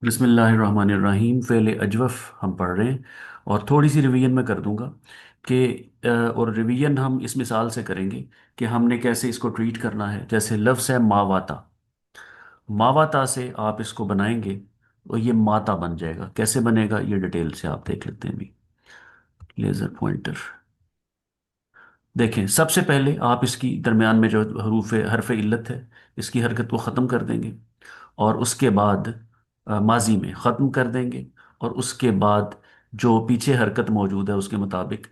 बिस्मिल्लाहिर्रहमानिर्रहीम फ़ेल अजवफ़ हम पढ़ रहे हैं। और थोड़ी सी रिवीजन मैं कर दूंगा कि और रिवीजन हम इस मिसाल से करेंगे कि हमने कैसे इसको ट्रीट करना है। जैसे लफ्ज़ है मावाता। मावाता से आप इसको बनाएंगे और ये माता बन जाएगा। कैसे बनेगा ये डिटेल से आप देख लेते हैं अभी। Laser pointer. देखें, सबसे पहले आप इसकी दरमियान में जो हरूफ हरफ इल्लत है इसकी हरकत को ख़त्म कर देंगे। और उसके बाद माजी में ख़त्म कर देंगे। और उसके बाद जो पीछे हरकत मौजूद है उसके मुताबिक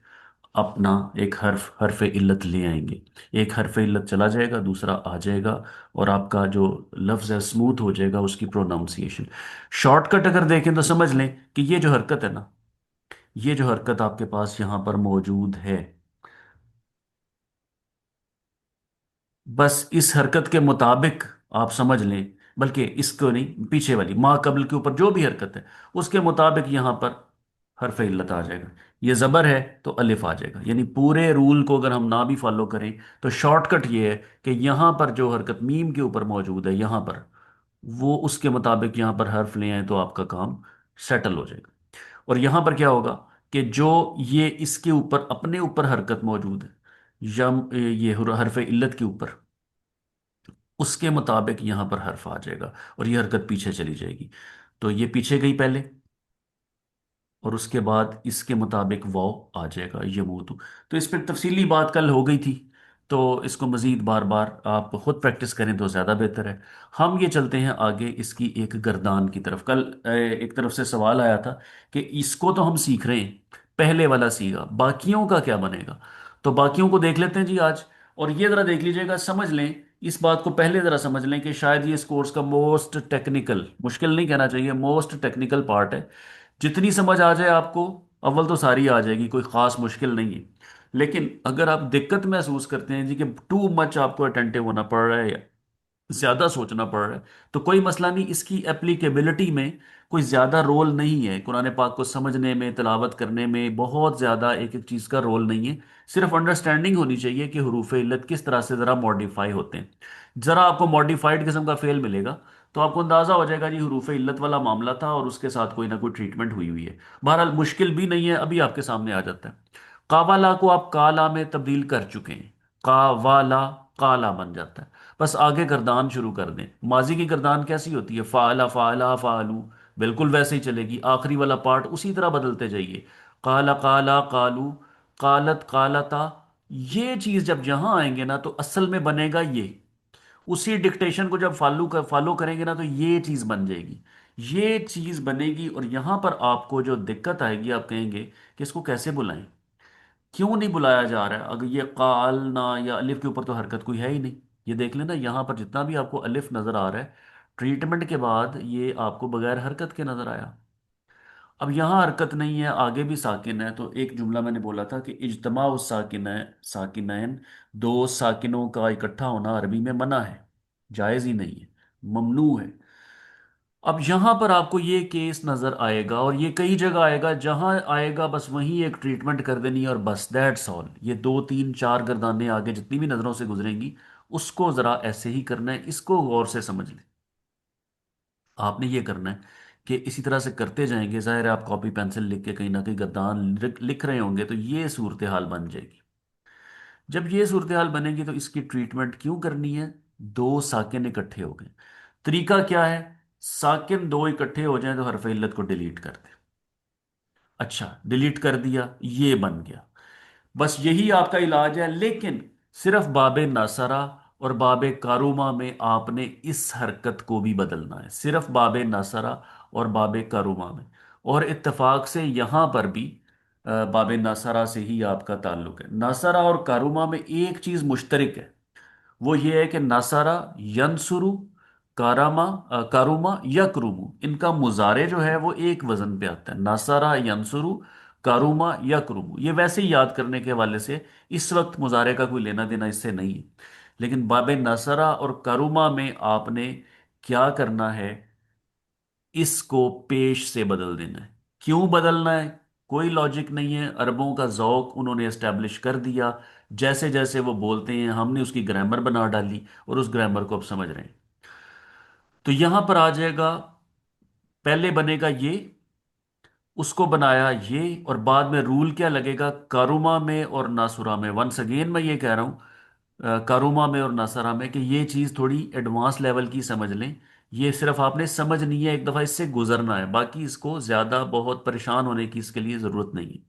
अपना एक हरफ इल्लत ले आएंगे। एक हरफ इल्लत चला जाएगा, दूसरा आ जाएगा। और आपका जो लफ्ज़ है स्मूथ हो जाएगा उसकी प्रोनाउंसिएशन। शॉर्टकट अगर देखें तो समझ लें कि ये जो हरकत है ना, ये जो हरकत आपके पास यहाँ पर मौजूद है, बस इस हरकत के मुताबिक आप समझ लें। बल्कि इसको नहीं, पीछे वाली मा कबल के ऊपर जो भी हरकत है उसके मुताबिक यहां पर हरफ इल्लत आ जाएगा। ये ज़बर है तो अलिफ आ जाएगा। यानी पूरे रूल को अगर हम ना भी फॉलो करें तो शॉर्टकट ये है कि यहां पर जो हरकत मीम के ऊपर मौजूद है यहां पर, वो उसके मुताबिक यहां पर हर्फ ले आए तो आपका काम सेटल हो जाएगा। और यहां पर क्या होगा कि जो ये इसके ऊपर अपने ऊपर हरकत मौजूद है, यम ये हरफ इल्लत के ऊपर, उसके मुताबिक यहां पर हर्फ आ जाएगा और ये हरकत पीछे चली जाएगी। तो ये पीछे गई पहले, और उसके बाद इसके मुताबिक वाव आ जाएगा यमूदु। तो इस पर तफसीली बात कल हो गई थी। तो इसको मज़ीद बार बार आप खुद प्रैक्टिस करें तो ज़्यादा बेहतर है। हम ये चलते हैं आगे इसकी एक गर्दान की तरफ। कल एक तरफ से सवाल आया था कि इसको तो हम सीख रहे हैं, पहले वाला सीखा, बाकियों का क्या बनेगा। तो बाकियों को देख लेते हैं जी आज। और ये ज़रा देख लीजिएगा, समझ लें इस बात को, पहले ज़रा समझ लें कि शायद ये इस कोर्स का मोस्ट टेक्निकल, मुश्किल नहीं कहना चाहिए, मोस्ट टेक्निकल पार्ट है। जितनी समझ आ जाए आपको, अव्वल तो सारी आ जाएगी, कोई ख़ास मुश्किल नहीं है। लेकिन अगर आप दिक्कत महसूस करते हैं जी कि टू मच आपको अटेंटिव होना पड़ रहा है या ज़्यादा सोचना पड़ रहा है, तो कोई मसला नहीं। इसकी एप्लीकेबिलिटी में कोई ज़्यादा रोल नहीं है। कुरान पाक को समझने में, तिलावत करने में बहुत ज़्यादा एक एक चीज़ का रोल नहीं है। सिर्फ अंडरस्टैंडिंग होनी चाहिए कि हरूफ इल्लत किस तरह से ज़रा मॉडिफाई होते हैं। ज़रा आपको मॉडिफाइड किस्म का फेल मिलेगा तो आपको अंदाज़ा हो जाएगा जी हरूफ इल्लत वाला मामला था और उसके साथ कोई ना कोई ट्रीटमेंट हुई हुई है। बहरहाल मुश्किल भी नहीं है, अभी आपके सामने आ जाता है। कावाला को आप काला में तब्दील कर चुके हैं। कावाला काला बन जाता है। बस आगे गर्दान शुरू कर दें। माजी की गर्दान कैसी होती है? फाला फाला फालू, बिल्कुल वैसे ही चलेगी। आखिरी वाला पार्ट उसी तरह बदलते जाइए। काला काला कालू, कालत कालता। ये चीज जब यहां आएंगे ना तो असल में बनेगा ये। उसी डिक्टेशन को जब फॉलो करेंगे ना तो ये चीज बन जाएगी। ये चीज बनेगी और यहां पर आपको जो दिक्कत आएगी, आप कहेंगे कि इसको कैसे बुलाएं, क्यों नहीं बुलाया जा रहा है। अगर ये काल ना या अलिफ के ऊपर तो हरकत कोई है ही नहीं। ये देख लेना यहां पर जितना भी आपको अलिफ नजर आ रहा है, ट्रीटमेंट के बाद ये आपको बगैर हरकत के नजर आया। अब यहाँ हरकत नहीं है, आगे भी साकिन है। तो एक जुमला मैंने बोला था कि इज्तमा उस साकिनैन, दो साकिनों का इकट्ठा होना अरबी में मना है, जायज़ ही नहीं है, ममनू है। अब यहाँ पर आपको ये केस नज़र आएगा और ये कई जगह आएगा। जहाँ आएगा बस वहीं एक ट्रीटमेंट कर देनी है और बस दैट्स ऑल। ये दो तीन चार गर्दानें आगे जितनी भी नज़रों से गुजरेंगी उसको ज़रा ऐसे ही करना है। इसको गौर से समझ लें। आपने ये करना है कि इसी तरह से करते जाएंगे। ज़ाहिर है आप कॉपी पेंसिल लिख के कहीं ना कहीं गद्दान लिख रहे होंगे तो ये सूरत हाल बन जाएगी। जब ये सूरत हाल बनेगी तो इसकी ट्रीटमेंट क्यों करनी है? दो साकिन इकट्ठे हो गए। तरीका क्या है? साकिन दो इकट्ठे हो जाएं तो हरफ इल्लत को डिलीट कर दें। अच्छा, डिलीट कर दिया, ये बन गया। बस यही आपका इलाज है। लेकिन सिर्फ बाबे नासरा और बाबे कारूमा में आपने इस हरकत को भी बदलना है। सिर्फ बाबे नासरा और बाबे कारूमा में। और इत्तेफाक से यहां पर भी बाबे नासरा से ही आपका ताल्लुक है। नासरा और कारूमा में एक चीज मुश्तरक है, वो ये है कि नासारा, यनसुरु, कारामा, कारुमा, यकरुमु, इनका मुजारे जो है वो एक वजन पे आता है। नासारा, यनसुरु, कारुमा, यकरुमु। ये वैसे ही याद करने के हवाले से इस वक्त मुजारे का कोई लेना देना इससे नहीं है। लेकिन बाबे नासरा और कारुमा में आपने क्या करना है? इसको पेश से बदल देना है। क्यों बदलना है? कोई लॉजिक नहीं है। अरबों का जौक उन्होंने एस्टेब्लिश कर दिया। जैसे जैसे वो बोलते हैं हमने उसकी ग्रामर बना डाली और उस ग्रामर को अब समझ रहे हैं। तो यहां पर आ जाएगा पहले बनेगा ये, उसको बनाया ये, और बाद में रूल क्या लगेगा कारुमा में और नासुरा में। वंस अगेन मैं ये कह रहा हूँ, कारुमा में और नासरा में, कि ये चीज़ थोड़ी एडवांस लेवल की समझ लें। ये सिर्फ आपने समझनी है, एक दफ़ा इससे गुजरना है, बाकी इसको ज़्यादा बहुत परेशान होने की इसके लिए ज़रूरत नहीं है।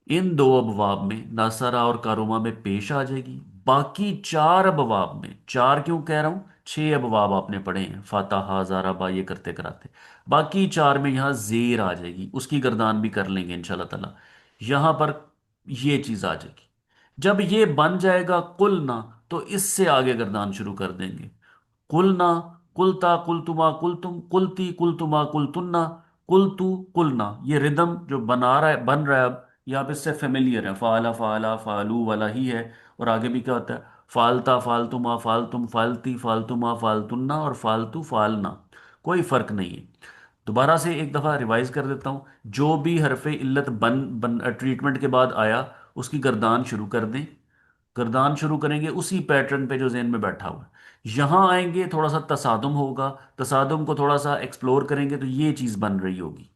इन दो अबवाब में नासरा और कारुमा में पेश आ जाएगी। बाकी चार अबवाब में, चार क्यों कह रहा हूं, छह अबवाब आपने पढ़े हैं फातहा जाराबा ये करते कराते, बाकी चार में यहां जेर आ जाएगी, उसकी गर्दान भी कर लेंगे इंशाल्लाह ताला। यहां पर ये चीज आ जाएगी। जब ये बन जाएगा कुल ना, तो इससे आगे गर्दान शुरू कर देंगे। कुलना, कुलता, कुलतुमा, कुलतुम, कुलती, कुलतुमा, कुलतुन्ना, कुलतू, कुलना। ये रिदम जो बना रहा है, बन रहा है अब, ये आप इससे फेमिलियर है, फाला फाला फालू वाला ही है। और आगे भी क्या होता है, फालता, फालतुमा, फालतुम, फालती, फालतुमा, फालतुन्ना और फालतू, फालना। कोई फर्क नहीं है। दोबारा से एक दफ़ा रिवाइज कर देता हूँ। जो भी हरफ इल्लत बन बन ट्रीटमेंट के बाद आया, उसकी गर्दान शुरू कर दें। गर्दान शुरू करेंगे उसी पैटर्न पे जो जेन में बैठा हुआ है। यहां आएंगे, थोड़ा सा तसादुम होगा, तसादुम को थोड़ा सा एक्सप्लोर करेंगे तो ये चीज बन रही होगी।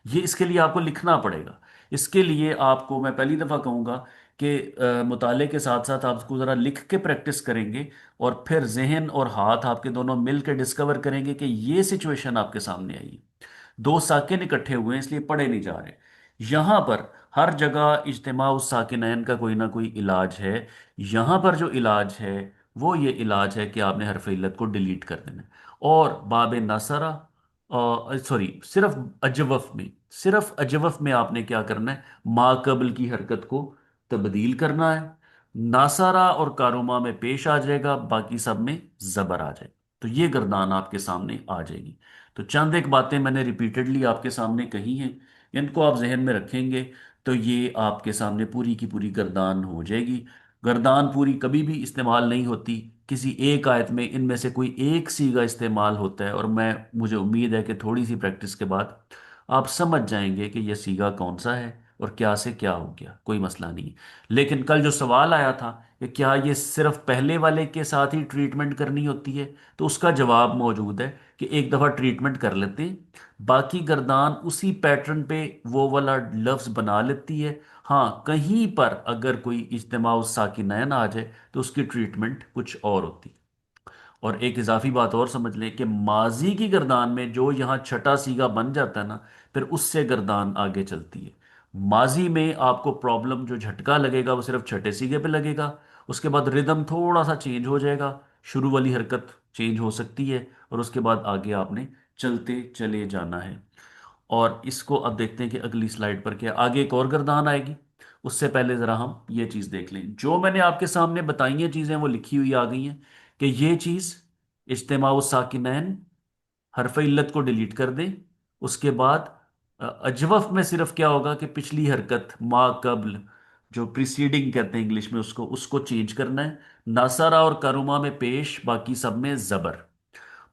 ये इसके लिए आपको लिखना पड़ेगा। इसके लिए आपको मैं पहली दफा कहूंगा कि मुताले के साथ साथ आपको ज़रा लिख के प्रैक्टिस करेंगे, और फिर जहन और हाथ आपके दोनों मिल के डिस्कवर करेंगे कि ये सिचुएशन आपके सामने आई है। दो साकिन इकट्ठे हुए हैं, इसलिए पढ़े नहीं जा रहे। यहां पर हर जगह इज्तिमा उस साकिनैन का कोई ना कोई इलाज है। यहां पर जो इलाज है वो ये इलाज है कि आपने हरफ इल्लत को डिलीट कर देना है। और बाब नसरा, सॉरी, सिर्फ अजवफ में, सिर्फ अजवफ में आपने क्या करना है, माकबल की हरकत को तब्दील करना है। नासारा और कारुमा में पेश आ जाएगा, बाकी सब में जबर आ जाएगा। तो ये गर्दान आपके सामने आ जाएगी। तो चंद एक बातें मैंने रिपीटेडली आपके सामने कही हैं, इनको आप जहन में रखेंगे तो ये आपके सामने पूरी की पूरी गर्दान हो जाएगी। गर्दान पूरी कभी भी इस्तेमाल नहीं होती, किसी एक आयत में इनमें से कोई एक सीगा इस्तेमाल होता है, और मुझे उम्मीद है कि थोड़ी सी प्रैक्टिस के बाद आप समझ जाएंगे कि यह सीगा कौन सा है और क्या से क्या हो गया, कोई मसला नहीं। लेकिन कल जो सवाल आया था कि क्या ये सिर्फ पहले वाले के साथ ही ट्रीटमेंट करनी होती है, तो उसका जवाब मौजूद है कि एक दफ़ा ट्रीटमेंट कर लेते हैं, बाकी गर्दान उसी पैटर्न पे वो वाला लफ्ज़ बना लेती है। हाँ, कहीं पर अगर कोई इज्तिमा साकिनैन आ जाए तो उसकी ट्रीटमेंट कुछ और होती है। और एक इजाफी बात और समझ लें कि माजी की गर्दान में जो यहाँ छठा सीगा बन जाता है ना, फिर उससे गर्दान आगे चलती है। माजी में आपको प्रॉब्लम जो झटका लगेगा वो सिर्फ छठे सीगे पे लगेगा। उसके बाद रिदम थोड़ा सा चेंज हो जाएगा, शुरू वाली हरकत चेंज हो सकती है, और उसके बाद आगे आपने चलते चले जाना है। और इसको अब देखते हैं कि अगली स्लाइड पर क्या आगे एक और गर्दान आएगी। उससे पहले ज़रा हम ये चीज़ देख लें, जो मैंने आपके सामने बताई हैं चीज़ें वो लिखी हुई आ गई हैं, कि ये चीज़ इज्तिमा साकिनैन, हरफ इल्लत को डिलीट कर दें। उसके बाद अजवफ में सिर्फ क्या होगा कि पिछली हरकत मा कब्ल, जो प्रीसीडिंग कहते हैं इंग्लिश में, उसको उसको चेंज करना है। नासारा और करुमा में पेश, बाकी सब में जबर।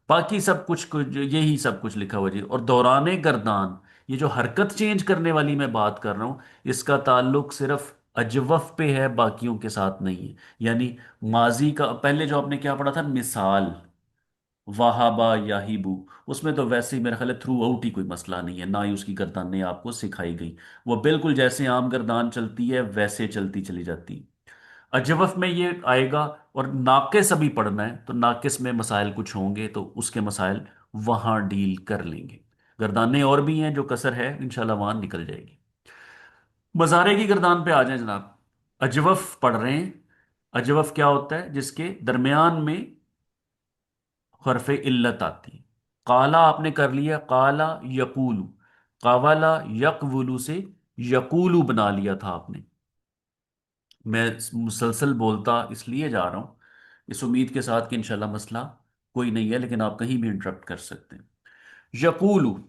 बाकी सब कुछ कुछ यही सब कुछ लिखा हुआ जी। और दौराने गर्दान, ये जो हरकत चेंज करने वाली मैं बात कर रहा हूं, इसका ताल्लुक सिर्फ अजवफ पे है, बाकियों के साथ नहीं है। यानी माजी का पहले जो आपने क्या पढ़ा था, मिसाल, वाहाबा याहिबू, उसमें तो वैसे ही मेरा ख्याल है थ्रू आउट ही कोई मसला नहीं है, ना ही उसकी गर्दानें आपको सिखाई गई। वो बिल्कुल जैसे आम गर्दान चलती है वैसे चलती चली जाती है। अजवफ में ये आएगा। और नाकिस अभी पढ़ना है, तो नाकिस में मसाइल कुछ होंगे तो उसके मसाइल वहां डील कर लेंगे। गर्दानें और भी हैं जो कसर है, इंशाल्लाह वहां निकल जाएगी। मज़ारे की गर्दान पे आ जाए जनाब। अजवफ पढ़ रहे हैं। अजवफ क्या होता है, जिसके दरमियान में हरफ इल्लत आती है। काला आपने कर लिया, काला यकूलू, कावाला यकवुलू से यकूलू बना लिया था आपने। मैं मुसलसल बोलता इसलिए जा रहा हूं, इस उम्मीद के साथ कि इंशाल्लाह मसला कोई नहीं है, लेकिन आप कहीं भी इंटरप्ट कर सकते हैं। यकूलू,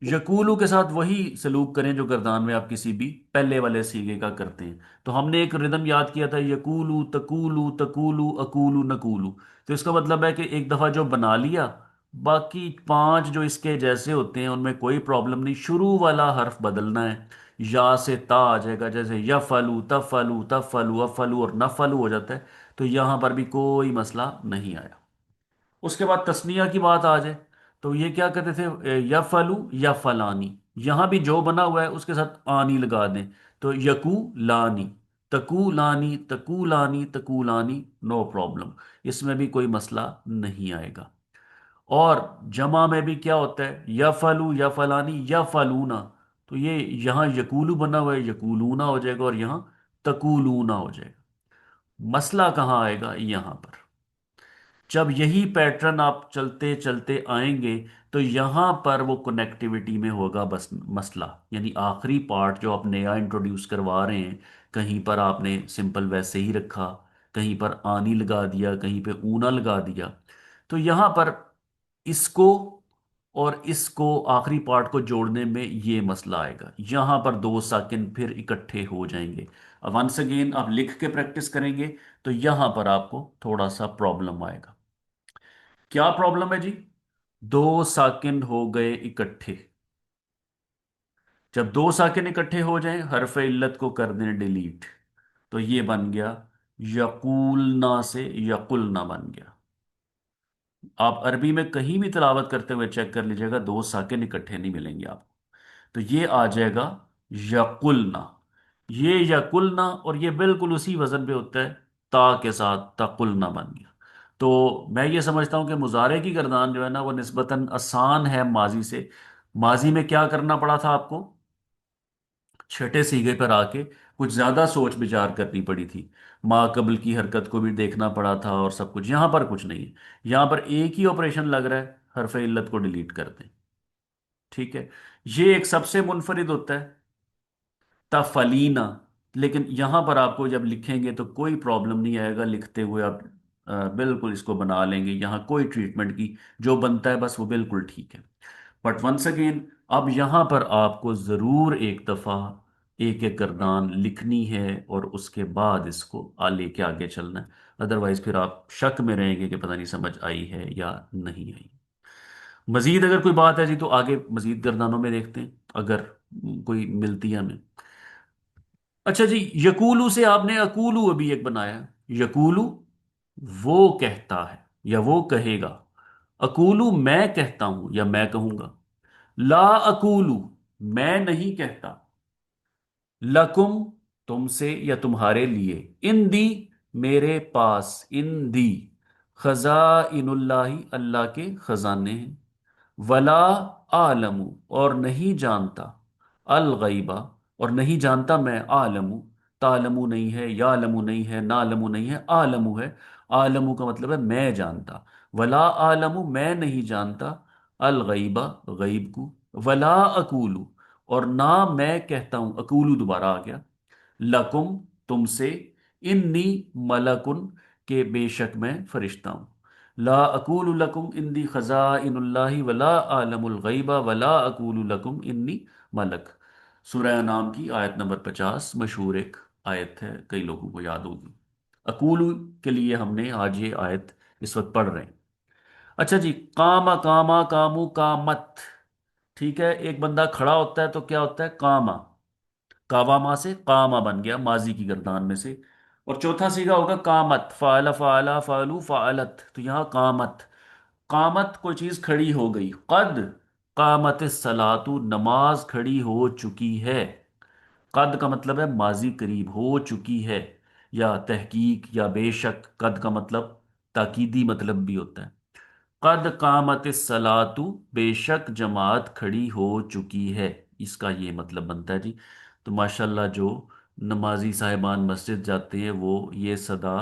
यकूलू के साथ वही सलूक करें जो गर्दान में आप किसी भी पहले वाले सीगे का करते हैं। तो हमने एक रिदम याद किया था, यकूलू तकूलू तकूलू अकूलू नकूलू। तो इसका मतलब है कि एक दफ़ा जो बना लिया, बाकी पांच जो इसके जैसे होते हैं उनमें कोई प्रॉब्लम नहीं, शुरू वाला हर्फ बदलना है। या से ता आ जाएगा, जैसे यफलू तफलू तफलू अफलू और नफलू हो जाता है। तो यहां पर भी कोई मसला नहीं आया। उसके बाद तस्निया की बात आ जाए, تو یہ کیا کرتے تھے، یا فلو یا فلانی، یہاں بھی جو بنا ہوا ہے اس کے ساتھ آنی لگا دیں، تو یکو لانی، تکو لانی، تکو لانی، تکو لانی، نو پرابلم، اس میں بھی کوئی مسئلہ نہیں آئے گا۔ اور جمع میں بھی کیا ہوتا ہے، یا فلو یا فلانی یا فلونا، تو یہ یہاں یکولو بنا ہوا ہے، یکولونا ہو جائے گا، اور یہاں تکولونا ہو جائے گا۔ مسئلہ کہاں آئے گا، یہاں پر۔ جب یہی پیٹرن آپ چلتے چلتے آئیں گے تو یہاں پر وہ کنیکٹیوٹی میں ہوگا بس مسئلہ، یعنی آخری پارٹ جو آپ نیا انٹروڈیوس کروا رہے ہیں، کہیں پر آپ نے سمپل ویسے ہی رکھا، کہیں پر آنی لگا دیا، کہیں پہ اونا لگا دیا، تو یہاں پر اس کو اور اس کو آخری پارٹ کو جوڑنے میں یہ مسئلہ آئے گا، یہاں پر دو ساکن پھر اکٹھے ہو جائیں گے۔ اب ونس اگین آپ لکھ کے پریکٹس کریں گے تو یہاں پر آپ کو تھوڑا سا پرابلم آئے گا۔ کیا پرابلم ہے جی؟ دو ساکن ہو گئے اکٹھے، جب دو ساکن اکٹھے ہو جائیں حرف علت کو کر دیں ڈیلیٹ، تو یہ بن گیا یقولنا سے یقلنا بن گیا۔ آپ عربی میں کہیں بھی تلاوت کرتے ہوئے چیک کر لیجئے گا، دو ساکن اکٹھے نہیں ملیں گے آپ کو، تو یہ آ جائے گا یقلنا، یہ یقلنا، اور یہ بالکل اسی وزن پہ ہوتا ہے، تا کے ساتھ تقلنا بن گیا۔ تو میں یہ سمجھتا ہوں کہ مضارع کی گردان جو ہے نا وہ نسبتاً آسان ہے ماضی سے۔ ماضی میں کیا کرنا پڑا تھا آپ کو، چھٹے سیگے پر آ کے کچھ زیادہ سوچ بچار کرنی پڑی تھی، ما قبل کی حرکت کو بھی دیکھنا پڑا تھا اور سب کچھ، یہاں پر کچھ نہیں ہے، یہاں پر ایک ہی آپریشن لگ رہا ہے، حرف علت کو ڈیلیٹ کر دیں، ٹھیک ہے۔ یہ ایک سب سے منفرد ہوتا ہے تفلینا، لیکن یہاں پر آپ کو جب لکھیں گے تو کوئی پرابلم نہیں آئے گا، لکھتے ہوئے آپ بالکل اس کو بنا لیں گے، یہاں کوئی ٹریٹمنٹ کی جو بنتا ہے بس وہ بالکل ٹھیک ہے۔ بٹ ونس اگین اب یہاں پر آپ کو ضرور ایک دفعہ ایک ایک گردان لکھنی ہے اور اس کے بعد اس کو لے کے آگے چلنا ہے، ادروائز پھر آپ شک میں رہیں گے کہ پتہ نہیں سمجھ آئی ہے یا نہیں آئی۔ مزید اگر کوئی بات ہے جی تو آگے مزید گردانوں میں دیکھتے ہیں، اگر کوئی ملتی ہے ہمیں۔ اچھا جی، یقولو سے آپ نے اکولو ابھی ایک بنایا، یقولو وہ کہتا ہے یا وہ کہے گا، اکولو میں کہتا ہوں یا میں کہوں گا، لا اکولو میں نہیں کہتا، لکم تم سے یا تمہارے لیے، ان دی میرے پاس، ان دی خزائن اللہ اللہ کے خزانے ہیں، ولا عالم اور نہیں جانتا، الغیبہ اور نہیں جانتا میں، عالم تالمو نہیں ہے، یعلم نہیں ہے، نالم نہیں ہے، عالم ہے، عالم کا مطلب ہے میں جانتا، ولا عالم میں نہیں جانتا، الغیبہ غیب کو، ولا اکولو اور نہ میں کہتا ہوں، اکولو دوبارہ آ گیا، لکم تم سے، انی ملکن کہ بے شک میں فرشتہ ہوں، لا اقول لکم انی خزائن اللہ ولا اعلم الغیب ولا اقول لکم انی ملک۔ سورہ انعام کی آیت نمبر 50، مشہور ایک آیت ہے، کئی لوگوں کو یاد ہوگی۔ اقول کے لیے ہم نے آج یہ آیت اس وقت پڑھ رہے ہیں۔ اچھا جی، کاما کاما کامو کامت، ٹھیک ہے، ایک بندہ کھڑا ہوتا ہے تو کیا ہوتا ہے، کاما، کاواما سے کاما بن گیا ماضی کی گردان میں سے، اور چوتھا سیگا ہوگا کامت، فعل فعلا فعلو فعلت، تو یہاں کامت، قامت کوئی چیز کھڑی ہو گئی، قد قامت الصلاۃ نماز کھڑی ہو چکی ہے، قد کا مطلب ہے ماضی قریب، ہو چکی ہے، یا تحقیق یا بے شک، قد کا مطلب تاکیدی مطلب بھی ہوتا ہے، قد قامت الصلاۃ بے شک جماعت کھڑی ہو چکی ہے، اس کا یہ مطلب بنتا ہے جی۔ تو ماشاءاللہ جو نمازی صاحبان مسجد جاتے ہیں وہ یہ صدا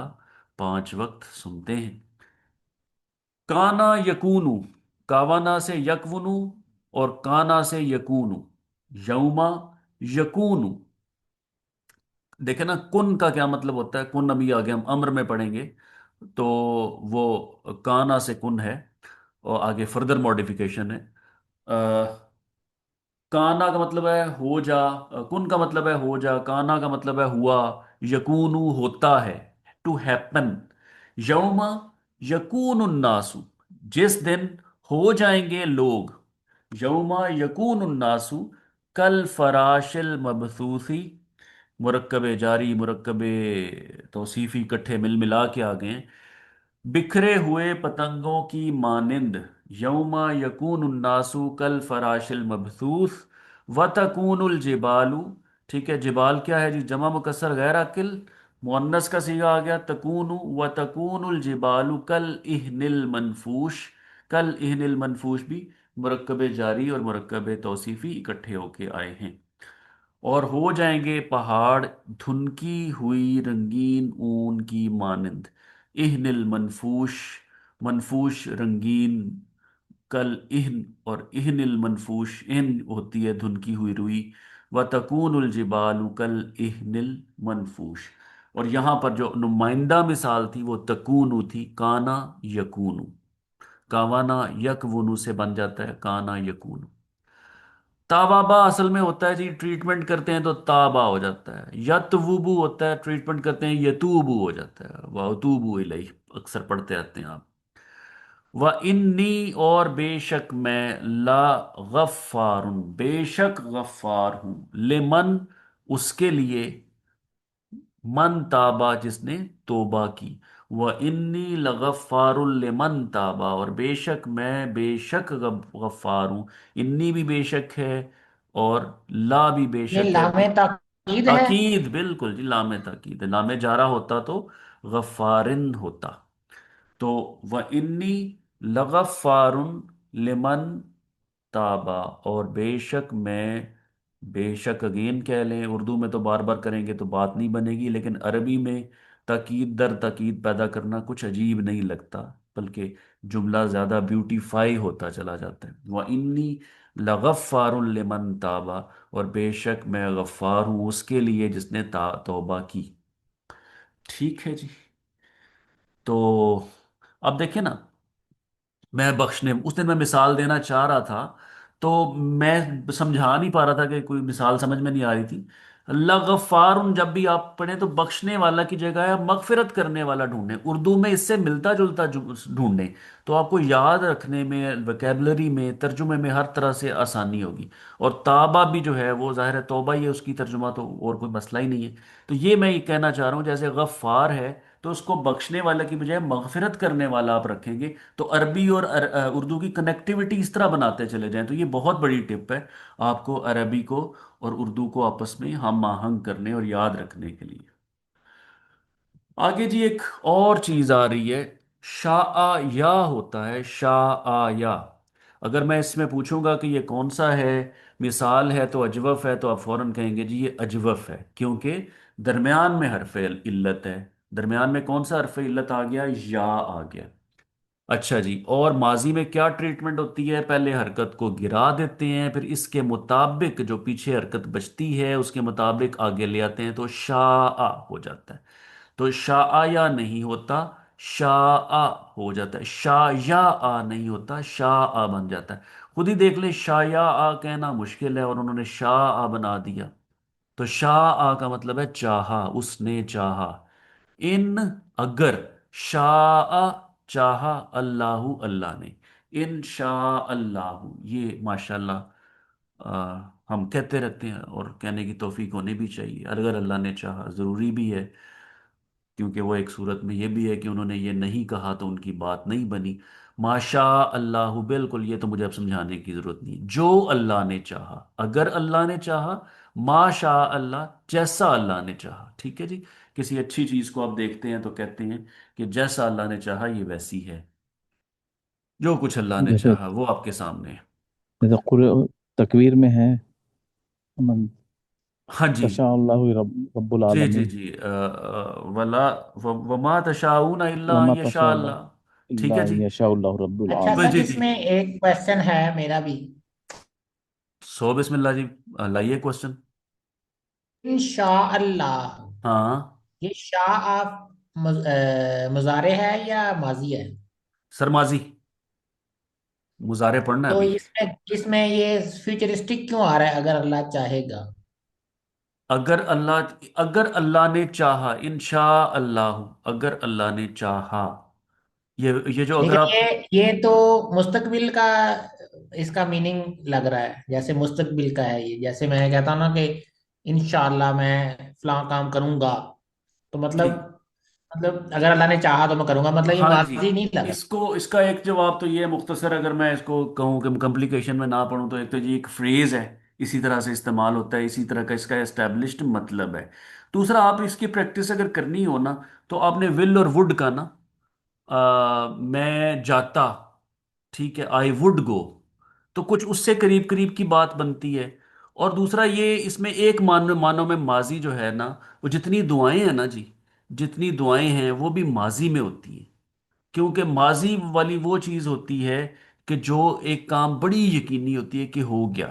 5 وقت سنتے ہیں۔ کانا یکونو، کاوانا سے یکونو اور کانا سے یکونو، یوما یکونو، دیکھیں نا کن کا کیا مطلب ہوتا ہے، کن ابھی آگے ہم امر میں پڑھیں گے، تو وہ کانا سے کن ہے، اور آگے فردر ماڈیفیکیشن ہے۔ کانا کا مطلب ہے ہو جا، کن کا مطلب ہے ہو جا، کانا کا مطلب ہے ہوا، یکونو ہوتا ہے، ٹو ہیپن، یوما یکون الناسو جس دن ہو جائیں گے لوگ، یوما یکون الناسو کل فراش المبثوثی، مرکب جاری مرکب توصیفی اکٹھے مل ملا کے آ گئے ہیں، बिखरे हुए पतंगों की मानिंद, यौमा यकून उन्नासु कल फराशिल मबसूस व तकूनुल जिबालू। ठीक है, जिबाल क्या है जी? जमा मुकस्सर गैर अकिल, मुअन्नस का सीगा आ गया तकूनु, व तकूनुल जिबालू कल इहनिल मनफूश। कल इहनिल मनफूश भी मुरक्कब जारी और मुरक्कब तौसीफी इकट्ठे होके आए हैं। और हो जाएंगे पहाड़ धुनकी हुई रंगीन ऊन की मानंद, इहनिल मनफूश, मनफूश रंगीन, कल इहन, और इहनिल मनफूश, इहन होती है धुनकी हुई रुई, व तकूनुल जिबालु कल इहनिल मनफूश। और यहां पर जो नुमाइंदा मिसाल थी वो तकूनु थी, काना यकूनु, कावाना यकवुनु से बन जाता है काना यकूनु। तावाबा असल में होता है जी, ट्रीटमेंट करते हैं तो ताबा हो जाता है। यतवुबु होता है, ट्रीटमेंट करते हैं यतूबु हो जाता है। वतूबु इलैह अक्सर पढ़ते आते हैं आप। व इन्नी, और बेशक मैं, ला गफ्फारुन, बेशक गफ्फार हूं, लिमन, उसके लिए, मन ताबा, जिसने तौबा की। व इन्नी लगफ्फारुल लिमन ताबा, और बेशक मैं, बेशक गफ्फार हूं। इन्नी भी बेशक है, और ला भी ये बेशक है। लामे ताकीद है। ताकीद, बिल्कुल जी, लामे ताकीद है। लामे जारा होता तो गफ्फारिन होता। तो व इन्नी लगफ्फारुन लिमन ताबा, और बेशक मैं, बेशक अगेन कह लें, उर्दू में तो बार बार करेंगे तो बात नहीं बनेगी, लेकिन अरबी में ताकीद दर ताकीद पैदा करना कुछ अजीब नहीं लगता, बल्कि जुमला ज़्यादा ब्यूटीफाई होता चला जाता है। व इन्नी लगफ्फारुन लिमन ताबा, और बेशक मैं गफ्फार हूँ उसके लिए जिसने तौबा की। ठीक है जी। तो अब देखिए ना, मैं बख्शने, उस दिन मैं मिसाल देना चाह रहा था, तो मैं समझा नहीं पा रहा था कि कोई मिसाल समझ में नहीं आ रही थी। अल्लाह गफ्फारुन जब भी आप पढ़ें तो बख्शने वाला की जगह है मगफिरत करने वाला ढूंढें, उर्दू में इससे मिलता जुलता ढूंढें, तो आपको याद रखने में, वोकेबलरी में, तर्जुमे में हर तरह से आसानी होगी। और ताबा भी जो है वो जाहिर है तौबा ही है उसकी तर्जुमा, तो और कोई मसला ही नहीं है। तो ये मैं ये कहना चाह रहा हूँ, जैसे गफ्फार है तो उसको बख्शने वाला की बजाय मगफिरत करने वाला आप रखेंगे, तो अरबी और उर्दू की कनेक्टिविटी इस तरह बनाते चले जाएं। तो ये बहुत बड़ी टिप है आपको अरबी को और उर्दू को आपस में हम आहंग करने और याद रखने के लिए। आगे जी एक और चीज आ रही है, शाआ या होता है, शाआ या। अगर मैं इसमें पूछूंगा कि ये कौन सा है, मिसाल है तो अजवफ है, तो आप फौरन कहेंगे जी ये अजवफ है, क्योंकि दरमियान में हरफ इल्लत है। दरमियान में कौन सा हरफ इल्लत आ गया? या आ गया। अच्छा जी, और माजी में क्या ट्रीटमेंट होती है? पहले हरकत को गिरा देते हैं, फिर इसके मुताबिक जो पीछे हरकत बचती है उसके मुताबिक आगे ले आते हैं, तो शाआ हो जाता है। तो शाया नहीं होता, शाआ हो जाता है। शाया आ नहीं होता, शाआ बन जाता है। खुद ही देख ले, शाया आ कहना मुश्किल है और उन्होंने शाह बना दिया। तो शाह का मतलब है चाहा, उसने चाहा। इन, अगर, शाह, चाहा, अल्लाहु, अल्लाह ने। इन शाह अल्लाहु, ये माशाल्लाह हम कहते रहते हैं और कहने की तौफीक होनी भी चाहिए। अगर अल्लाह ने चाहा ज़रूरी भी है, क्योंकि वो एक सूरत में ये भी है कि उन्होंने ये नहीं कहा तो उनकी बात नहीं बनी। माशा अल्लाह, बिल्कुल, ये तो मुझे अब समझाने की जरूरत नहीं, जो अल्लाह ने चाहा, अगर अल्लाह ने चाहा, माशा अल्लाह, जैसा अल्लाह ने चाहा। ठीक है जी। किसी अच्छी चीज को आप देखते हैं तो कहते हैं कि जैसा अल्लाह ने चाहा ये वैसी है, जो कुछ अल्लाह ने जैसे चाहा वो आपके सामने है। जैसे तकवीर में है, मन हाँ जी। तशा अल्लाहु रब्बुल जी जी आलमीन, जी, वला वमा तशाऊना इल्ला वमा यशा तशा अल्लाह। ठीक इल्ला है जी। यशाउल्लाहु रब्बुल अच्छा आलमीन। सर, जी जी। इसमें एक क्वेश्चन है मेरा भी। सो बिस्मिल्लाह जी, लाइए क्वेश्चन। इंशाअल्लाह, हाँ। ये शाह आप मुजारे है या माजी है? सरमाजी, मुजारे पढ़ना है तो अभी। इसमें इसमें ये फ्यूचरिस्टिक क्यों आ रहा है, अगर अल्लाह चाहेगा? अगर अल्लाह, अगर अल्लाह ने चाहा, इंशा अल्लाह, अगर अल्लाह ने चाहा, ये जो अगर लेकिन आप, ये तो मुस्तकबिल का इसका मीनिंग लग रहा है, जैसे मुस्तकबिल का है ये। जैसे मैं कहता हूं ना कि इंशाअल्लाह मैं फलां काम करूंगा, तो जी मतलब मतलब अगर अल्लाह ने चाहा तो मैं करूंगा, मतलब ये हाँ जी। माजी नहीं लग रहा। इसको इसका एक जवाब तो ये है मुख्तसर, अगर मैं इसको कहूँ कि कम्प्लिकेशन में ना पढ़ूँ, तो एक तो ये एक फ्रेज है, इसी तरह से इस्तेमाल होता है, इसी तरह का इसका एस्टेब्लिश्ड मतलब है। दूसरा, आप इसकी प्रैक्टिस अगर करनी हो ना, तो आपने विल और वुड का ना, मैं जाता, ठीक है, आई वुड गो, तो कुछ उससे करीब करीब की बात बनती है। और दूसरा ये, इसमें एक मानो में माजी जो है ना, वो जितनी दुआएं हैं ना जी, जितनी दुआएं हैं वो भी माजी में होती हैं। क्योंकि माजी वाली वो चीज़ होती है कि जो एक काम बड़ी यकीनी होती है कि हो गया।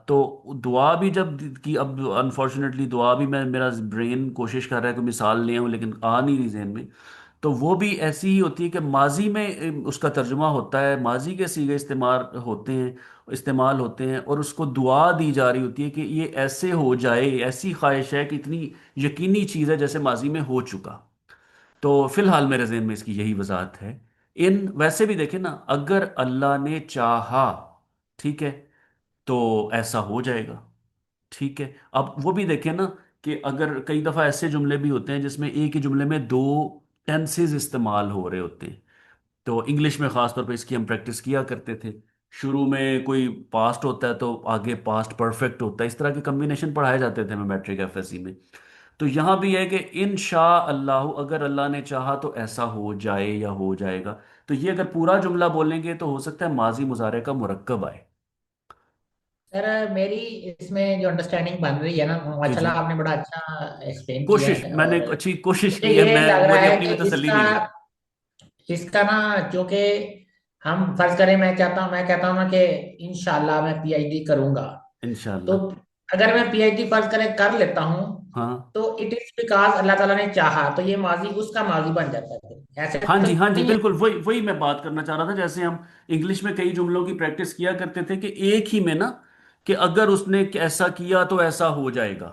तो दुआ भी जब की, अब अनफॉर्चुनेटली दुआ भी, मैं मेरा ब्रेन कोशिश कर रहा है कि मिसाल ले आऊं, लेकिन आ नहीं रही जहन में। तो वो भी ऐसी ही होती है कि माजी में उसका तर्जुमा होता है, माजी के सीगे इस्तेमाल होते हैं, और उसको दुआ दी जा रही होती है कि ये ऐसे हो जाए, ऐसी ख्वाहिश है कि इतनी यकीनी चीज़ है जैसे माजी में हो चुका। तो फिलहाल मेरे जहन में इसकी यही वजाहत है। इन वैसे भी देखें ना, अगर अल्लाह ने चाहा, ठीक है, तो ऐसा हो जाएगा, ठीक है। अब वो भी देखें ना, कि अगर कई दफ़ा ऐसे जुमले भी होते हैं जिसमें एक ही जुमले में दो टेंसेस इस्तेमाल हो रहे होते हैं। तो इंग्लिश में ख़ास तौर पे इसकी हम प्रैक्टिस किया करते थे। शुरू में कोई पास्ट होता है तो आगे पास्ट परफेक्ट होता है, इस तरह के कम्बिनेशन पढ़ाए जाते थे हमें मैट्रिक एफएससी में। तो यहाँ भी है कि इन शाह अल्लाह, अगर अल्लाह ने चाहा तो ऐसा हो जाए या हो जाएगा। तो ये अगर पूरा जुमला बोलेंगे तो हो सकता है माजी मुजारे का मुरक्कब आए। सर मेरी इसमें जो अंडरस्टैंडिंग बन रही है ना, जी जी। माशाल्लाह आपने बड़ा अच्छा एक्सप्लेन किया कोशिश, है। मैंने और अच्छी कोशिश मुझे की है, ये मैं, लग रहा मुझे है अपनी कि भी तसल्ली इसका नहीं है। इसका ना, क्योंकि हम फर्ज करें, मैं कहता हूँ ना कि इंशाल्लाह मैं पीएचडी करूंगा। तो इंशाल्लाह। अगर मैं पीएचडी फर्ज करें कर लेता हूँ, हाँ तो इट इज बिकॉज अल्लाह ताला ने चाहा, तो ये माजी उसका माजी बन जाता है फिर। ऐसे हाँ तो जी, हाँ जी, नहीं है? बिल्कुल वही वही मैं बात करना चाह रहा था। जैसे हम इंग्लिश में कई जुमलों की प्रैक्टिस किया करते थे कि एक ही में ना, कि अगर उसने ऐसा किया तो ऐसा हो जाएगा।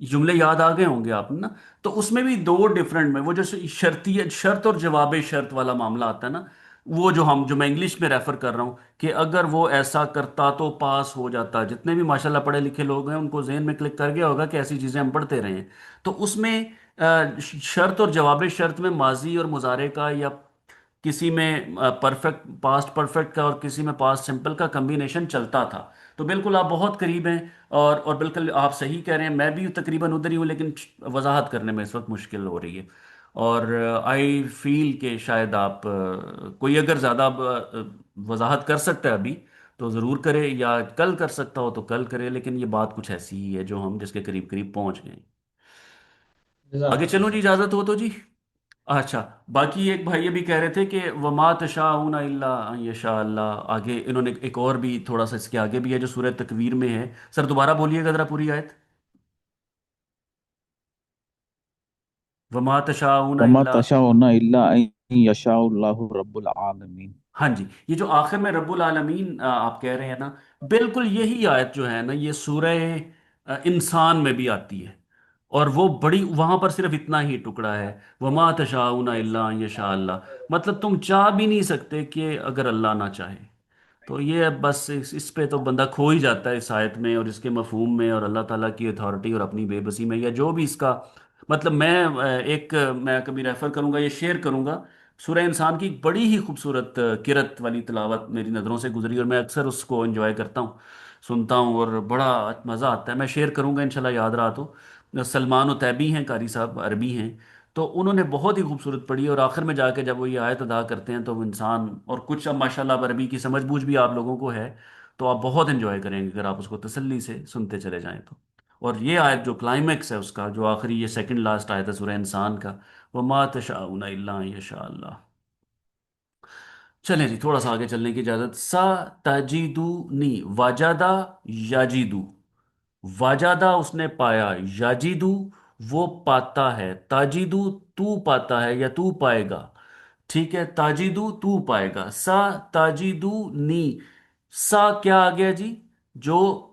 ये जुमले याद आ गए होंगे आप ना। तो उसमें भी दो डिफरेंट में, वो जो शर्ती शर्त और जवाब शर्त वाला मामला आता है ना, वो जो मैं इंग्लिश में रेफर कर रहा हूँ, कि अगर वो ऐसा करता तो पास हो जाता। जितने भी माशाल्लाह पढ़े लिखे लोग हैं उनको जहन में क्लिक कर गया होगा कि ऐसी चीजें हम पढ़ते रहे हैं। तो उसमें शर्त और जवाब शर्त में माजी और मुजारे का, या किसी में परफेक्ट पास्ट परफेक्ट का और किसी में पास्ट सिंपल का कम्बिनेशन चलता था। तो बिल्कुल आप बहुत करीब हैं। और बिल्कुल आप सही कह रहे हैं, मैं भी तकरीबन उधर ही हूँ, लेकिन वजाहत करने में इस वक्त मुश्किल हो रही है। और आई फील कि शायद आप कोई अगर ज़्यादा वजाहत कर सकता है अभी, तो ज़रूर करे, या कल कर सकता हो तो कल करे, लेकिन ये बात कुछ ऐसी ही है जो हम जिसके करीब करीब पहुंच गए। आगे जज़ाकल्लाह चलूं जी, सर। इजाज़त हो तो जी। अच्छा, बाकी एक भाई ये भी कह रहे थे कि वमा तशाऊना इल्ला अन यशा अल्लाह। आगे इन्होंने एक और भी थोड़ा सा इसके आगे भी है जो सूरह तकवीर में है। सर दोबारा बोलिएगा जरा पूरी आयत। वमा तशाऊना वमा इल्ला। तशाउना इल्ला अन यशाअल्लाहु रब्बुल आलमीन। हाँ जी, ये जो आखिर में रब्बुल आलमीन आप कह रहे हैं ना, बिल्कुल यही आयत जो है ना, ये सूरह इंसान में भी आती है। और वो बड़ी, वहां पर सिर्फ इतना ही टुकड़ा है, वमा तशाऊना इल्ला अन यशा अल्लाह। मतलब तुम चाह भी नहीं सकते कि अगर अल्लाह ना चाहे। तो ये अब बस इस पे तो बंदा खो ही जाता है, इस आयत में और इसके मफहूम में, और अल्लाह ताला की अथॉरिटी और अपनी बेबसी में, या जो भी इसका मतलब। मैं कभी रेफर करूंगा, ये शेयर करूंगा। सूरह इंसान की एक बड़ी ही खूबसूरत किरत वाली तिलावत मेरी नज़रों से गुजरी, और मैं अक्सर उसको एंजॉय करता हूँ, सुनता हूँ, और बड़ा मज़ा आता है। मैं शेयर करूंगा इंशाल्लाह, याद रहा तो। सलमान तैबी हैं, कारी साहब अरबी हैं। तो उन्होंने बहुत ही खूबसूरत पढ़ी, और आखिर में जाके जब वो ये आयत अदा करते हैं तो वो इंसान, और कुछ अब माशाल्लाह अब अरबी की समझ बूझ भी आप लोगों को है, तो आप बहुत एंजॉय करेंगे अगर आप उसको तसल्ली से सुनते चले जाएं तो। और ये आयत जो क्लाइमैक्स है उसका, जो आखिरी ये सेकंड लास्ट आयत है सूरह इंसान का, वो मा तशाऊना इल्ला अन यशा अल्लाह। चलें जी, थोड़ा सा आगे चलने की इजाजत। सा ताजीदू नी, वाजादा याजीदू। वाजादा उसने पाया, याजिदू वो पाता है, ताजिदू तू पाता है या तू पाएगा, ठीक है। ताजिदू तू पाएगा, सा ताजिदू नी। सा क्या आ गया जी, जो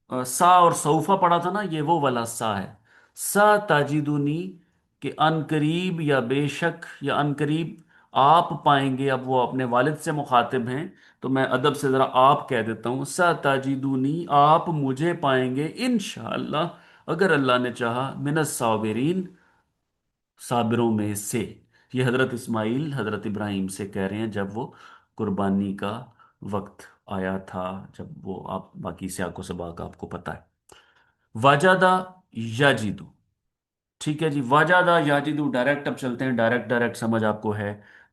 सा और सौफा पढ़ा था ना, ये वो वाला सा है। सा ताजिदूनी, कि अनकरीब या बेशक या अनकरीब आप पाएंगे। अब वो अपने वालिद से मुखातिब हैं, तो मैं अदब से ज़रा आप कह देता हूँ, सताजिदूनी आप मुझे पाएंगे इंशाअल्लाह, अगर अल्लाह ने चाहा, मिनस साबिरीन साबिरों में से। ये हजरत इस्माइल हजरत इब्राहिम से कह रहे हैं जब वो कुर्बानी का वक्त आया था, जब वो, आप बाकी सियाको सबा का आपको पता है। वाजादा याजिदू, ठीक है जी, वाजादा याजिदू, डायरेक्ट अब चलते हैं, डायरेक्ट डायरेक्ट समझ आपको है।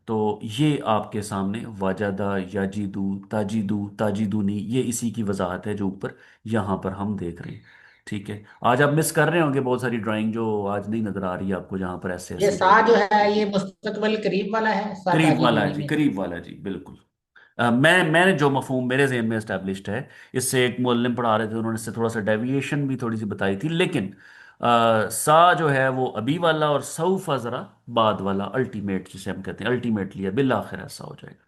तो ये आपके सामने वाजादा याजिदू ताजिदू ताजिदूनी, ये इसी की वजाहत है जो ऊपर यहाँ पर हम देख रहे हैं। ठीक है, आज आप मिस कर रहे होंगे बहुत सारी ड्राइंग जो आज नहीं नजर आ रही है आपको, जहाँ पर ऐसे ये ऐसे सा जो है ये मुस्तकबिल करीब वाला है, सा करीब वाला है ताजीदूनी जी, में। करीब वाला है जी, बिल्कुल। मैंने जो मफहूम मेरे ज़हन में एस्टेब्लिश्ड है, इससे एक मुअल्लिम पढ़ा रहे थे, उन्होंने इससे थोड़ा सा डेविएशन भी थोड़ी सी बताई थी, लेकिन सा जो है वो अभी वाला, और सऊफा ज़रा बाद वाला, अल्टीमेट जिसे हम कहते हैं, अल्टीमेटली है, बिल आखिर ऐसा हो जाएगा।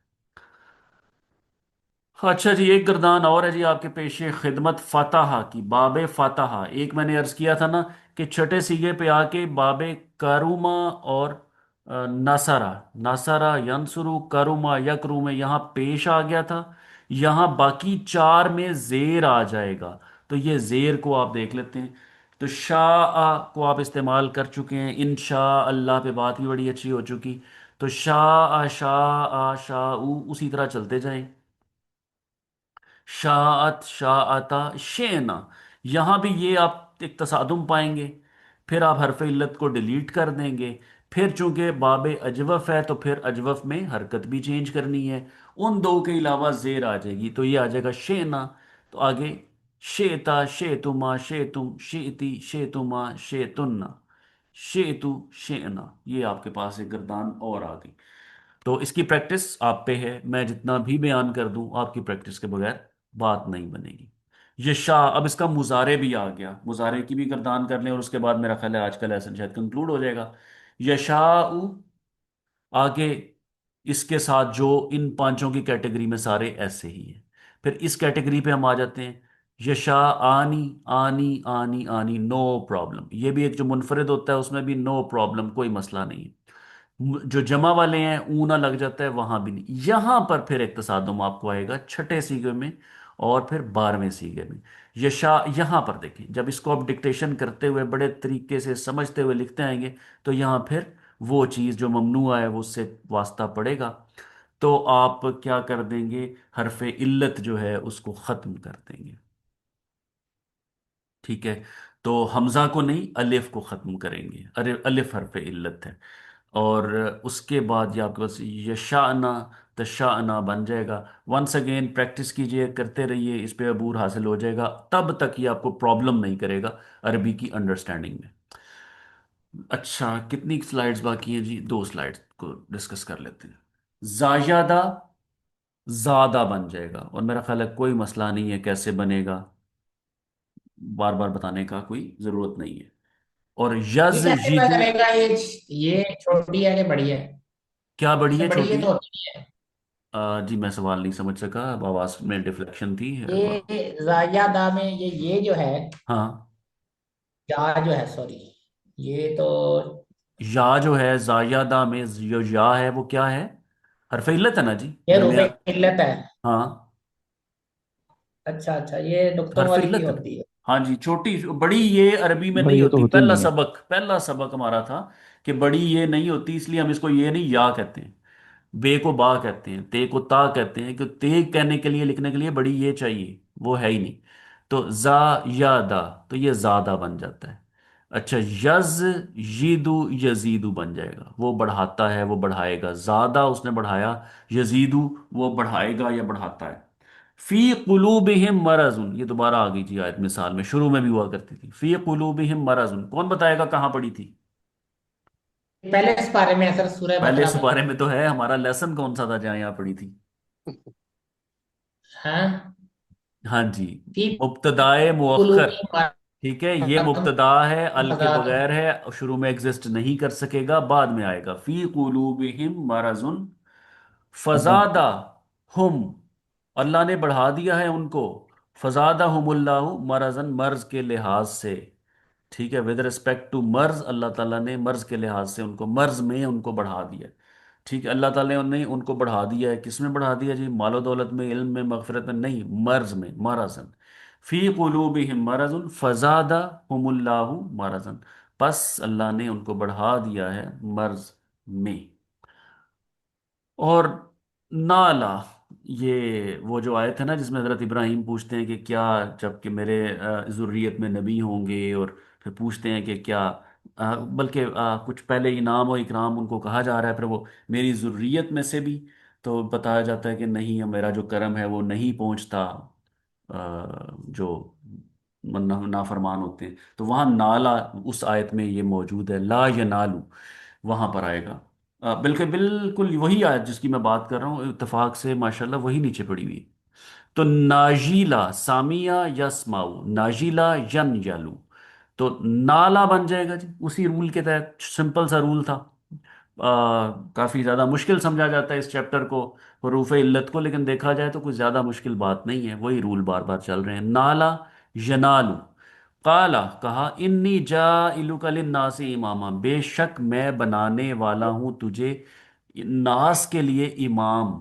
अच्छा जी, एक गर्दान और है जी आपके पेशे खिदमत, फताहा की, बाबे फताहा। एक मैंने अर्ज किया था ना कि छठे सीगे पे आके बाबे कारूमा और नासारा, नासारा यंसुरु कारूमा यकरू में यहाँ पेश आ गया था, यहाँ बाकी चार में जेर आ जाएगा। तो ये जेर को आप देख लेते हैं। तो शाह को आप इस्तेमाल कर चुके हैं, इंशा अल्लाह पे बात भी बड़ी अच्छी हो चुकी। तो शाह शाह उसी तरह चलते जाएं। शाअत शाअता शेना, यहाँ भी ये आप एक तसादुम पाएंगे। फिर आप हरफ इल्लत को डिलीट कर देंगे। फिर चूंकि बाब अजवफ है तो फिर अजवफ में हरकत भी चेंज करनी है, उन दो के अलावा जेर आ जाएगी, तो ये आ जाएगा शेना। तो आगे शेता शेतुमा शेतुम शेती शेतुमा शेतुन्ना शेतु शेना, ये आपके पास एक गर्दान और आ गई। तो इसकी प्रैक्टिस आप पे है, मैं जितना भी बयान कर दूं आपकी प्रैक्टिस के बगैर बात नहीं बनेगी। ये शाह, अब इसका मुजारे भी आ गया, मुजारे की भी गर्दान कर लें और उसके बाद मेरा ख्याल है आज का लेसन शायद कंक्लूड हो जाएगा। यशाउ, आगे इसके साथ जो इन पांचों की कैटेगरी में सारे ऐसे ही हैं। फिर इस कैटेगरी पे हम आ जाते हैं, यशा आनी आनी आनी आनी, नो प्रॉब्लम। ये भी एक जो मुनफरिद होता है उसमें भी नो प्रॉब्लम, कोई मसला नहीं है। जो जमा वाले हैं ऊना लग जाता है, वहां भी नहीं। यहां पर फिर एक तसादुम आपको आएगा छठे सीगे में और फिर 12वें सीगे में। यशा, यहां पर देखें, जब इसको आप डिक्टेशन करते हुए बड़े तरीके से समझते हुए लिखते आएंगे तो यहां फिर वो चीज जो ममनुआ है वो उससे वास्ता पड़ेगा। तो आप क्या कर देंगे, हरफ इल्लत जो है उसको खत्म कर देंगे। ठीक है, तो हमजा को नहीं, अलिफ को खत्म करेंगे। अरे अलिफ हरफ इल्लत है। और उसके बाद ये आपके पास यशाना तशाना बन जाएगा। वंस अगेन प्रैक्टिस कीजिए, करते रहिए, इस पे अबूर हासिल हो जाएगा, तब तक ये आपको प्रॉब्लम नहीं करेगा अरबी की अंडरस्टैंडिंग में। अच्छा, कितनी स्लाइड्स बाकी हैं जी, दो स्लाइड्स को डिस्कस कर लेते हैं। जायदा ज्यादा बन जाएगा, और मेरा ख्याल है कोई मसला नहीं है कैसे बनेगा, बार बार बताने का कोई जरूरत नहीं है। और ये यज कैसे पता यीदू, चलेगा ये छोटी है कि बड़ी है? क्या बड़ी ये है बड़ी छोटी है है? तो होती नहीं है। जी मैं सवाल नहीं समझ सका, अब आवाज में डिफ्लेक्शन थी। ये जायदा में ये जो है, हाँ, या जो है, सॉरी, ये तो या जो है जायदा में जो या है वो क्या है, हरफ इल्लत है ना जी, ये जो मैं, रूबे किल्लत है। हाँ, अच्छा अच्छा, ये नुक्तों हरफ वाली भी इल्लत है। होती है। हाँ जी, छोटी बड़ी ये अरबी में नहीं बड़ी ये तो होती। होती पहला नहीं है। सबक, पहला सबक हमारा था कि बड़ी ये नहीं होती, इसलिए हम इसको ये नहीं या कहते हैं। बे को बा कहते हैं, ते को ता कहते हैं, कि ते कहने के लिए, लिखने के लिए बड़ी ये चाहिए, वो है ही नहीं। तो जा या दा, तो ये ज्यादा बन जाता है। अच्छा, यज यीदु यजीदु बन जाएगा, वो बढ़ाता है, वो बढ़ाएगा, ज्यादा उसने बढ़ाया, यजीदु वो बढ़ाएगा या बढ़ाता है। फी कुलूबिहिम मरजुन, ये दोबारा आ गई जी आयत, मिसाल में शुरू में भी हुआ करती थी, फी कुलूबिहिम मरजुन, कौन बताएगा कहाँ पड़ी थी? पहले इस बारे में है सर, सूरह पहले बकरा इस में। बारे में तो है, हमारा लेसन कौन सा था जहाँ यहाँ पड़ी थी? हाँ, हाँ जी, फी मुब्तदाए मुअख्खर। कुलूबी ठीक है, ये मरदम मुब्तदा है, अल के फसाद। बगैर है, शुरू में एग्जिस्ट नहीं कर सकेगा, बाद में आएगा। फी कुलूबिहिम मरजुन फजादा हुम, अल्लाह ने बढ़ा दिया है उनको, फजादा हुमुल्लाहु मरजन, मर्ज के लिहाज से। ठीक है, विद रिस्पेक्ट टू मर्ज, अल्लाह ताला ने मर्ज के लिहाज से उनको, मर्ज में उनको बढ़ा दिया। ठीक है, अल्लाह ताला ने उनको बढ़ा दिया है, किस में बढ़ा दिया जी? मालो दौलत में, इल्म में, मगफिरत में नहीं, मर्ज में, मरजन। फी कुलूबिहिम मरजुन फजादा हुमुल्लाहु मरजन, پس اللہ نے ان کو بڑھا دیا ہے مرض میں۔ اور نالا، یہ وہ جو آیت ہے نا جس میں حضرت ابراہیم پوچھتے ہیں کہ کیا، جب کہ میرے ذریت میں نبی ہوں گے، اور پھر پوچھتے ہیں کہ کیا، بلکہ کچھ پہلے انعام و اکرام ان کو کہا جا رہا ہے، پھر وہ میری ذریت میں سے بھی، تو بتایا جاتا ہے کہ نہیں، میرا جو کرم ہے وہ نہیں پہنچتا جو نافرمان ہوتے ہیں۔ تو وہاں نالا اس آیت میں یہ موجود ہے، لا ینالو وہاں پر آئے گا۔ بالکل بالکل وہی آیت جس کی میں بات کر رہا ہوں، اتفاق سے ماشاءاللہ وہی نیچے پڑی ہوئی ہے۔ تو ناجیلا سامیہ یسماؤ، ناجیلا ین یالو، تو نالا بن جائے گا جی اسی رول کے تحت، سمپل سا رول تھا۔ کافی زیادہ مشکل سمجھا جاتا ہے اس چیپٹر کو، حروف علت کو، لیکن دیکھا جائے تو کچھ زیادہ مشکل بات نہیں ہے، وہی رول بار بار چل رہے ہیں۔ نالا ینالو، قالا کہا، انی جاعلک للناس اماما، بے شک میں بنانے والا ہوں تجھے ناس کے لیے امام۔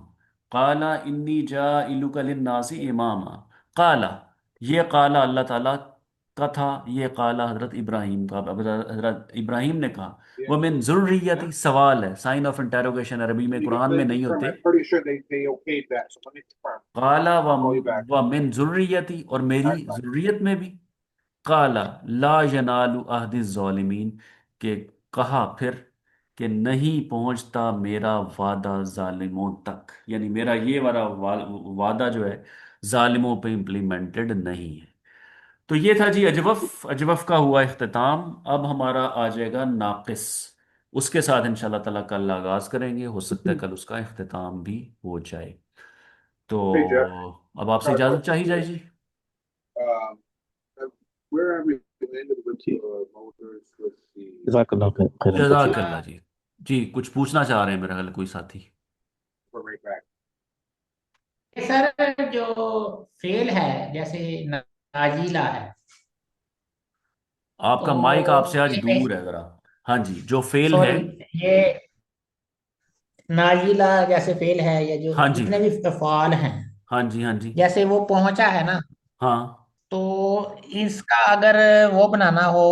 قالا انی جاعلک للناس اماما، قالا، یہ قالا اللہ تعالیٰ کا تھا، یہ قالا حضرت ابراہیم کا، اب حضرت ابراہیم نے کہا۔ وہ من ذریتی، سوال ہے، سائن آف انٹیروگیشن عربی میں قرآن میں نہیں ہوتے۔ قالا ومن ذریتی، اور میری ذریت میں بھی۔ قالا لا ینال عہد الظالمین، کہ کہا پھر کہ نہیں پہنچتا میرا وعدہ ظالموں تک، یعنی میرا یہ والا وعدہ جو ہے ظالموں پہ امپلیمنٹڈ نہیں ہے۔ تو یہ تھا جی اجوف، اجوف کا ہوا اختتام۔ اب ہمارا آ جائے گا ناقص، اس کے ساتھ انشاءاللہ تعالیٰ کل آغاز کریں گے، ہو سکتا ہے کل اس کا اختتام بھی ہو جائے۔ تو اب آپ سے اجازت چاہی جائے جی۔ جزاک اللہ خیرن جزاک کثیر۔ اللہ جی۔ جی کچھ پوچھنا چاہ رہے ہیں میرا خیال ہے کوئی ساتھی۔ سر جو فیل ہے جیسے ناجیلا ہے، آپ تو کا مائک آپ سے آج یہ، دور ہے ذرا۔ ہاں جی، جو فیل ہے۔ سوری، یہ ناجیلا جیسے فیل ہے، یا جو ہاں جی جتنے بھی افعال ہیں، ہاں جی ہاں جی جیسے وہ پہنچا ہے نا، ہاں، تو اس کا اگر وہ بنانا ہو،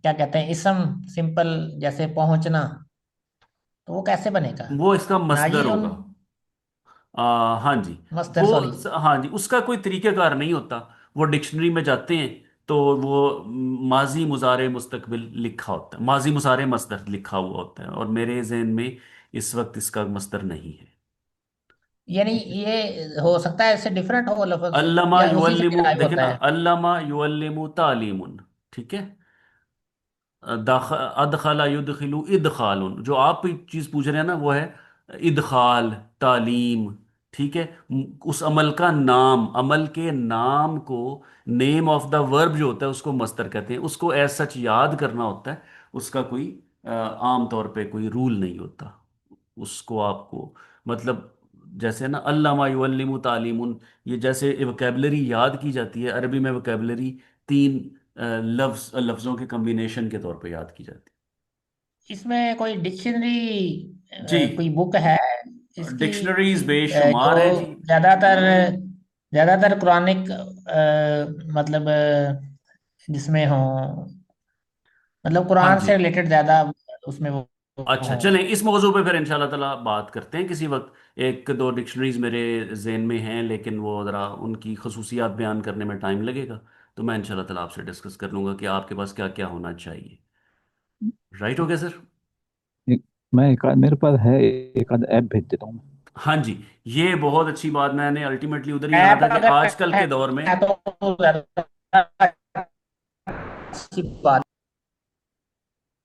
کیا کہتے ہیں، اسم سمپل جیسے پہنچنا، تو وہ کیسے بنے گا؟ وہ اس کا مصدر ناجیل ہوگا۔ ہاں جی، مصدر، وہ، سوری۔ ہاں جی، اس کا کوئی طریقہ کار نہیں ہوتا۔ وہ ڈکشنری میں جاتے ہیں تو وہ ماضی مضارع مستقبل لکھا ہوتا ہے، ماضی مضارع مصدر لکھا ہوا ہوتا ہے، اور میرے ذہن میں اس وقت اس کا مصدر نہیں ہے۔ یعنی یہ ہو سکتا ہے اس سے ڈفرینٹ ہو لفظ، علامہ یا اسی سے یعلم، ڈرائیو دیکھیں نا، ہوتا ہے؟ علامہ یعلم تعلیم، ٹھیک ہے، ادخلا یدخلو ادخال، جو آپ چیز پوچھ رہے ہیں نا وہ ہے ادخال، تعلیم، ٹھیک ہے۔ اس عمل کا نام، عمل کے نام کو، نیم آف دا ورب جو ہوتا ہے اس کو مصدر کہتے ہیں، اس کو ایز سچ یاد کرنا ہوتا ہے، اس کا کوئی عام طور پہ کوئی رول نہیں ہوتا اس کو آپ کو، مطلب جیسے نا علامہ یعلم تعلیم، یہ جیسے وکیبلری یاد کی جاتی ہے عربی میں، وکیبلری تین لفظوں کے کمبینیشن کے طور پہ یاد کی جاتی اس میں کوئی ڈکشنری، ہے جی۔ کوئی بک ہے اس کی، ڈکشنریز بے جو شمار ہیں جی۔ زیادہ تر قرآنک، مطلب جس میں ہوں، مطلب ہاں قرآن جی، سے ریلیٹڈ زیادہ اس میں وہ اچھا ہوں؟ چلیں اس موضوع پہ پھر انشاءاللہ تعالیٰ بات کرتے ہیں کسی وقت۔ ایک دو ڈکشنریز میرے ذہن میں ہیں، لیکن وہ ذرا ان کی خصوصیات بیان کرنے میں ٹائم لگے گا، تو میں انشاءاللہ تعالیٰ آپ سے ڈسکس کر لوں گا کہ آپ کے پاس کیا کیا ہونا چاہیے۔ رائٹ ہو گیا سر؟ میں میرے پاس ہے ایک آدھ ایپ بھیج دیتا ہوں میں۔ ہاں جی، یہ بہت اچھی بات، میں نے الٹیمیٹلی ادھر ہی آنا ایپ تھا کہ اگر آج کل کے دور میں ہے تو زیادہ اچھی بات